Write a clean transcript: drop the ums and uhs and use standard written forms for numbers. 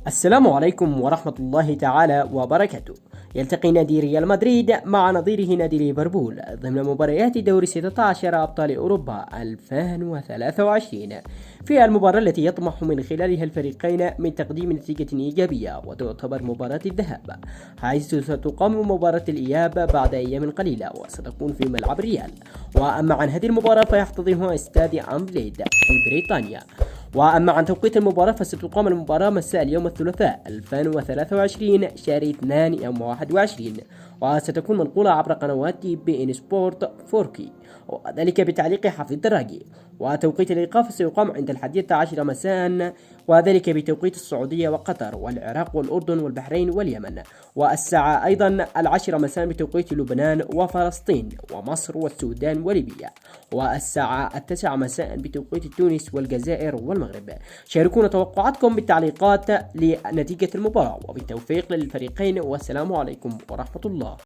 السلام عليكم ورحمة الله تعالى وبركاته. يلتقي نادي ريال مدريد مع نظيره نادي ليفربول ضمن مباريات دوري 16 أبطال أوروبا 2023 في المباراة التي يطمح من خلالها الفريقين من تقديم نتيجة إيجابية وتعتبر مباراة الذهاب، حيث ستقام مباراة الإياب بعد أيام قليلة وستكون في ملعب ريال. وأما عن هذه المباراة فيحتضنها استاد أمبليد في بريطانيا. وأما عن توقيت المباراة فستقام المباراة مساء اليوم الثلاثاء 2023 شهر 2 يوم 21، وستكون منقولة عبر قنوات بي إن سبورت 4K، وذلك بتعليق حفيظ الدراجي. وتوقيت الإيقاف سيقام عند 11 مساء، وذلك بتوقيت السعودية وقطر والعراق والأردن والبحرين واليمن، والساعة أيضا 10 مساء بتوقيت لبنان وفلسطين ومصر والسودان وليبيا، والساعة 9 مساء بتوقيت تونس والجزائر والمغرب. شاركونا توقعاتكم بالتعليقات لنتيجة المباراة، وبالتوفيق للفريقين، والسلام عليكم ورحمة الله.